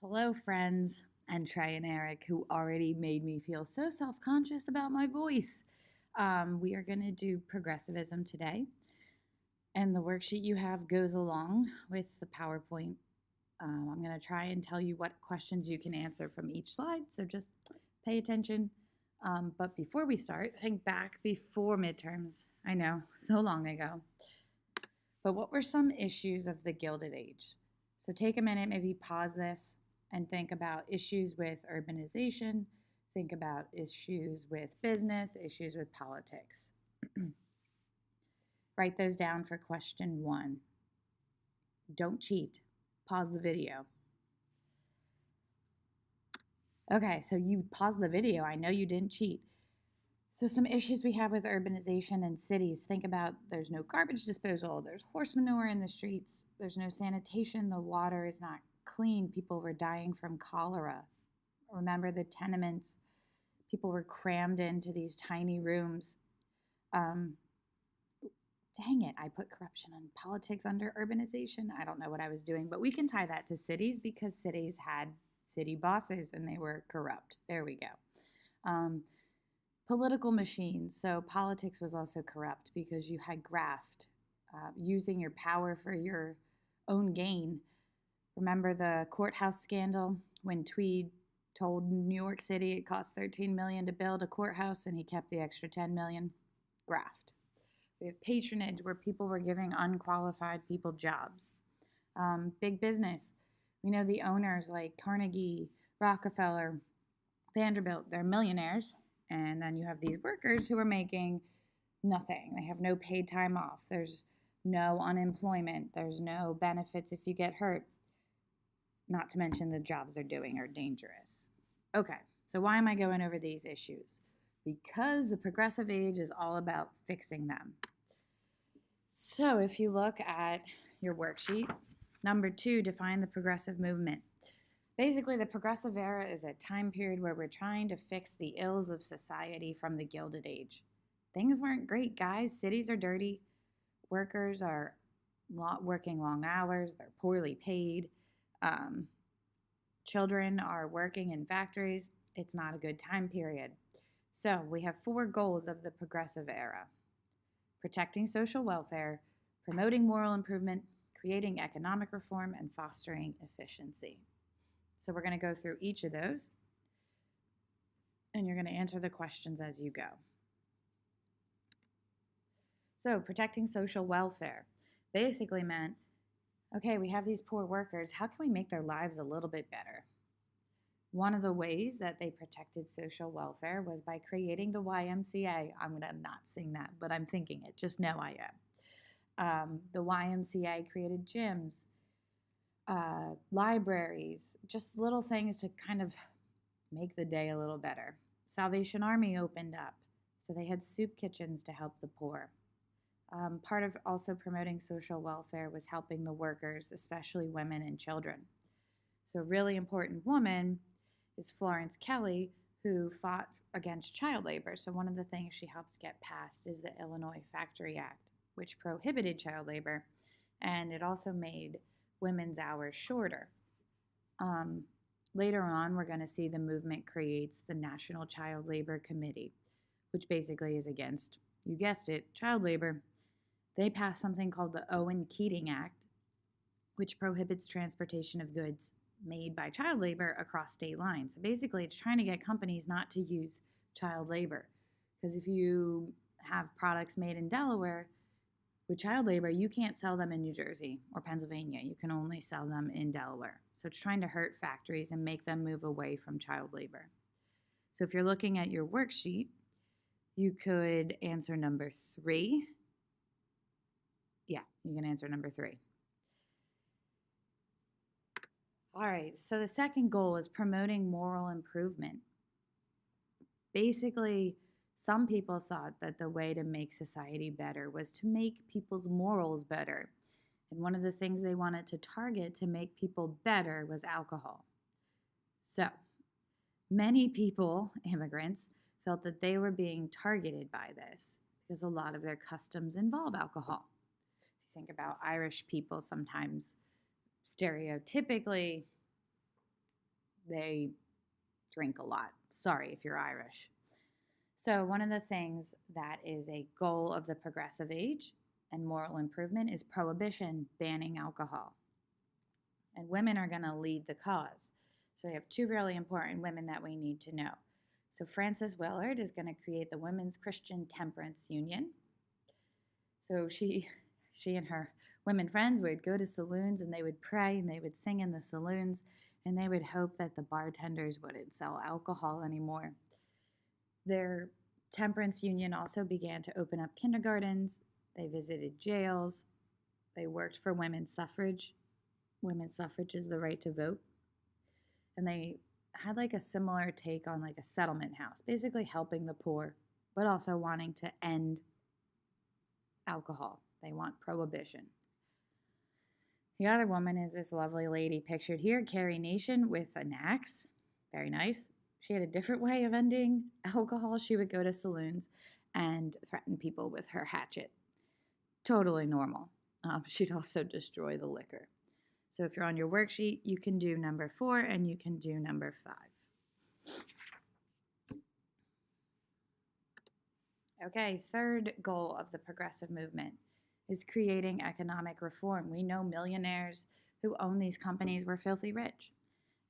Hello, friends, and Trey and Eric, who already made me feel so self conscious about my voice. We are going to do progressivism today, and the worksheet you have goes along with the PowerPoint. I'm going to try and tell you what questions you can answer from each slide, so just pay attention. But before we start, think back before midterms. I know, so long ago. But what were some issues of the Gilded Age? So take a minute, maybe pause this and think about issues with urbanization, think about issues with business, issues with politics. Write those down for question 1. Don't cheat. Pause the video. Okay, so you paused the video. I know you didn't cheat. So some issues we have with urbanization and cities. Think about there's no garbage disposal, there's horse manure in the streets, there's no sanitation, the water is not clean, people were dying from cholera. Remember the tenements, people were crammed into these tiny rooms. Dang it, I put corruption and politics under urbanization. I don't know what I was doing, but we can tie that to cities because cities had city bosses and they were corrupt. There we go. Political machines. So politics was also corrupt because you had graft, using your power for your own gain. Remember the courthouse scandal when Tweed told New York City it cost $13 million to build a courthouse and he kept the extra $10 million? Graft. We have patronage where people were giving unqualified people jobs. Big business. We know the owners like Carnegie, Rockefeller, Vanderbilt, they're millionaires. And then you have these workers who are making nothing. They have no paid time off. There's no unemployment. There's no benefits if you get hurt. Not to mention the jobs they're doing are dangerous. Okay, so why am I going over these issues? Because the progressive age is all about fixing them. So if you look at your worksheet, number 2, define the progressive movement. Basically, the progressive era is a time period where we're trying to fix the ills of society from the Gilded Age. Things weren't great, guys. Cities are dirty. Workers are working long hours. They're poorly paid. Children are working in factories. It's not a good time period. So we have 4 goals of the progressive era: protecting social welfare, promoting moral improvement, creating economic reform, and fostering efficiency. So we're going to go through each of those, and you're going to answer the questions as you go. So protecting social welfare basically meant, okay, we have these poor workers. How can we make their lives a little bit better? One of the ways that they protected social welfare was by creating the YMCA. I'm going to not sing that, but I'm thinking it. Just know I am. The YMCA created gyms, libraries, just little things to kind of make the day a little better. Salvation Army opened up, so they had soup kitchens to help the poor. Part of also promoting social welfare was helping the workers, especially women and children. So a really important woman is Florence Kelley, who fought against child labor. So one of the things she helps get passed is the Illinois Factory Act, which prohibited child labor, and it also made women's hours shorter. Later on, we're going to see the movement creates the National Child Labor Committee, which basically is against, you guessed it, child labor. They passed something called the Owen-Keating Act, which prohibits transportation of goods made by child labor across state lines. So basically, it's trying to get companies not to use child labor. Because if you have products made in Delaware, with child labor, you can't sell them in New Jersey or Pennsylvania. You can only sell them in Delaware. So it's trying to hurt factories and make them move away from child labor. So if you're looking at your worksheet, you could answer number 3. Yeah, you can answer number 3. All right, so the second goal is promoting moral improvement. Basically, some people thought that the way to make society better was to make people's morals better. And one of the things they wanted to target to make people better was alcohol. So, many people, immigrants, felt that they were being targeted by this because a lot of their customs involve alcohol. If you think about Irish people, sometimes stereotypically They drink a lot. Sorry if you're Irish. So, one of the things that is a goal of the progressive age and moral improvement is prohibition, banning alcohol. And women are going to lead the cause. So, we have two really important women that we need to know. So, Frances Willard is going to create the Women's Christian Temperance Union. So, she and her women friends would go to saloons and they would pray and they would sing in the saloons and they would hope that the bartenders wouldn't sell alcohol anymore. Their temperance union also began to open up kindergartens. They visited jails. They worked for women's suffrage. Women's suffrage is the right to vote. And they had like a similar take on like a settlement house, basically helping the poor, but also wanting to end alcohol. They want prohibition. The other woman is this lovely lady pictured here, Carrie Nation, with an axe. Very nice. She had a different way of ending alcohol. She would go to saloons and threaten people with her hatchet. Totally normal. She'd also destroy the liquor. So if you're on your worksheet, you can do number 4 and you can do number 5. Okay, third goal of the progressive movement is creating economic reform. We know millionaires who own these companies were filthy rich,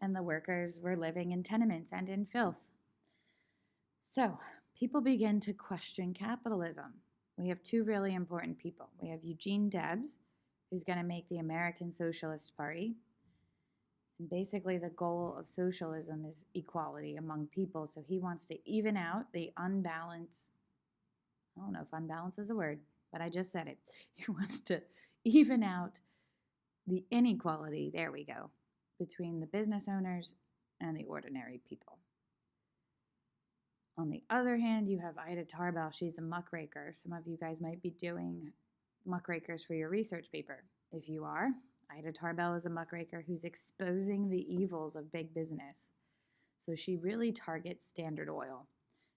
and the workers were living in tenements and in filth. So people begin to question capitalism. We have two really important people. We have Eugene Debs, who's going to make the American Socialist Party. And basically the goal of socialism is equality among people. So he wants to even out the unbalance. I don't know if unbalance is a word, but I just said it. He wants to even out the inequality, there we go, between the business owners and the ordinary people. On the other hand, you have Ida Tarbell. She's a muckraker. Some of you guys might be doing muckrakers for your research paper. If you are, Ida Tarbell is a muckraker who's exposing the evils of big business. So she really targets Standard Oil.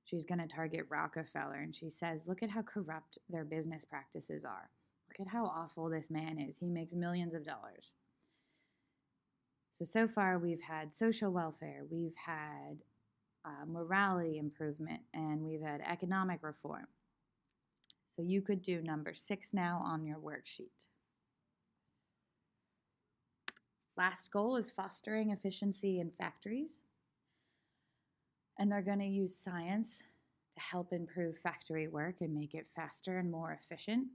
She's going to target Rockefeller, and she says, look at how corrupt their business practices are. Look at how awful this man is. He makes millions of dollars. So far we've had social welfare, we've had morality improvement, and we've had economic reform. So you could do number 6 now on your worksheet. Last goal is fostering efficiency in factories. And they're going to use science to help improve factory work and make it faster and more efficient.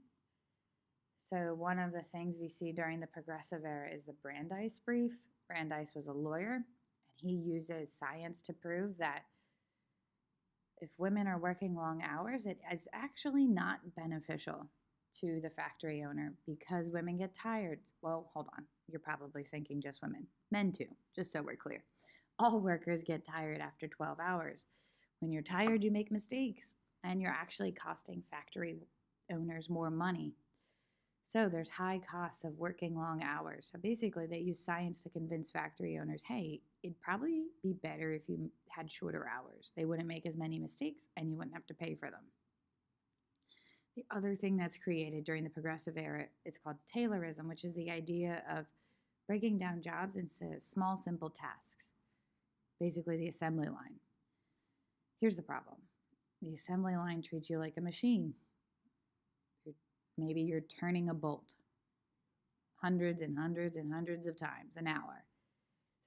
So one of the things we see during the progressive era is the Brandeis brief. Brandeis was a lawyer, and he uses science to prove that if women are working long hours, it is actually not beneficial to the factory owner because women get tired. Well, hold on. You're probably thinking just women. Men too, just so we're clear. All workers get tired after 12 hours. When you're tired, you make mistakes, and you're actually costing factory owners more money. So there's high costs of working long hours. So basically, they use science to convince factory owners, hey, it'd probably be better if you had shorter hours. They wouldn't make as many mistakes, and you wouldn't have to pay for them. The other thing that's created during the progressive era, it's called Taylorism, which is the idea of breaking down jobs into small, simple tasks. Basically the assembly line. Here's the problem. The assembly line treats you like a machine. Maybe you're turning a bolt hundreds and hundreds and hundreds of times an hour.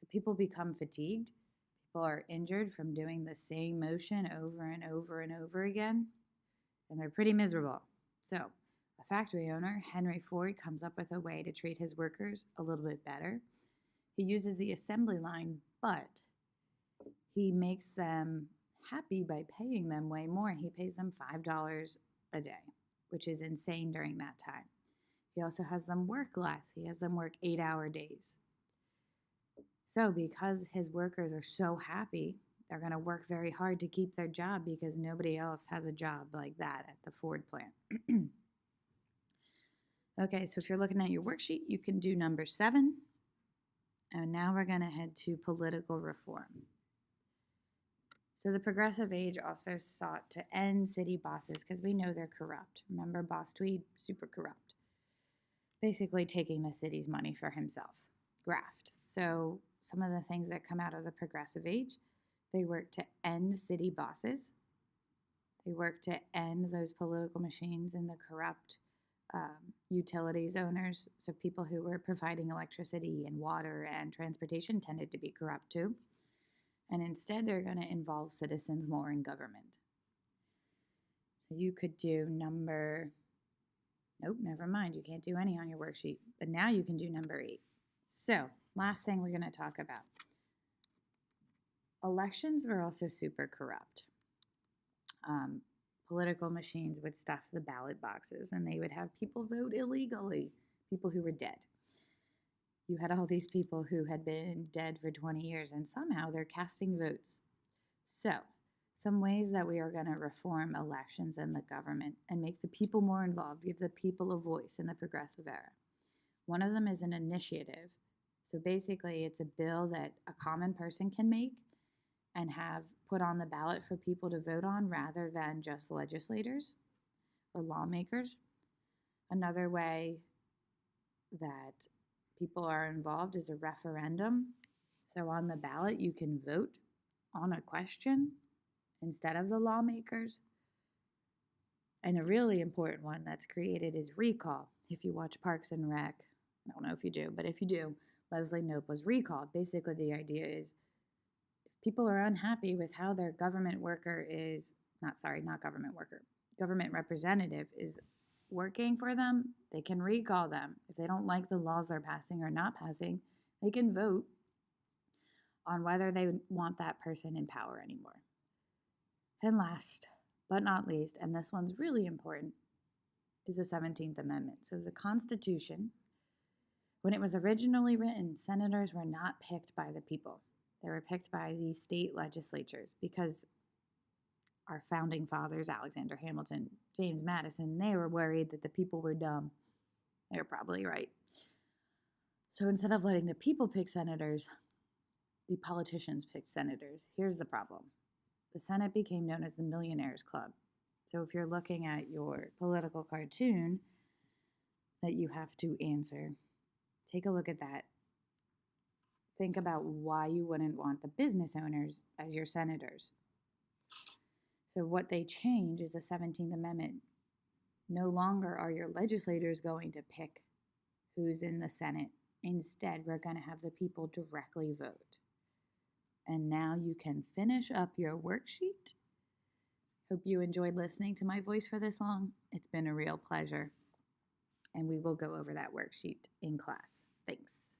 So people become fatigued. People are injured from doing the same motion over and over and over again, and they're pretty miserable. So a factory owner, Henry Ford, comes up with a way to treat his workers a little bit better. He uses the assembly line, but he makes them happy by paying them way more. He pays them $5 a day, which is insane during that time. He also has them work less. He has them work 8-hour days. So because his workers are so happy, they're going to work very hard to keep their job because nobody else has a job like that at the Ford plant. Okay, so if you're looking at your worksheet, you can do number 7. And now we're going to head to political reform. So the progressive age also sought to end city bosses because we know they're corrupt. Remember Boss Tweed? Super corrupt. Basically taking the city's money for himself. Graft. So some of the things that come out of the progressive age. They work to end city bosses. They work to end those political machines and the corrupt utilities owners. So people who were providing electricity and water and transportation tended to be corrupt too. And instead, they're going to involve citizens more in government. So you could do nope, never mind. You can't do any on your worksheet. But now you can do number 8. So last thing we're going to talk about. Elections were also super corrupt. Political machines would stuff the ballot boxes and they would have people vote illegally, people who were dead. You had all these people who had been dead for 20 years and somehow they're casting votes. So, some ways that we are going to reform elections and the government and make the people more involved, give the people a voice in the progressive era. One of them is an initiative. So basically, it's a bill that a common person can make and have put on the ballot for people to vote on rather than just legislators or lawmakers. Another way that people are involved is a referendum. So on the ballot, you can vote on a question instead of the lawmakers. And a really important one that's created is recall. If you watch Parks and Rec, I don't know if you do, but if you do, Leslie Knope was recalled. Basically, the idea is people are unhappy with how their government representative is working for them, they can recall them. If they don't like the laws they're passing or not passing, they can vote on whether they want that person in power anymore. And last but not least, and this one's really important, is the 17th Amendment. So the Constitution, when it was originally written, senators were not picked by the people. They were picked by the state legislatures because our founding fathers, Alexander Hamilton, James Madison, they were worried that the people were dumb. They were probably right. So instead of letting the people pick senators, the politicians picked senators. Here's the problem. The Senate became known as the Millionaires Club. So if you're looking at your political cartoon that you have to answer, take a look at that. Think about why you wouldn't want the business owners as your senators. So what they change is the 17th Amendment. No longer are your legislators going to pick who's in the Senate. Instead, we're going to have the people directly vote. And now you can finish up your worksheet. Hope you enjoyed listening to my voice for this long. It's been a real pleasure. And we will go over that worksheet in class. Thanks.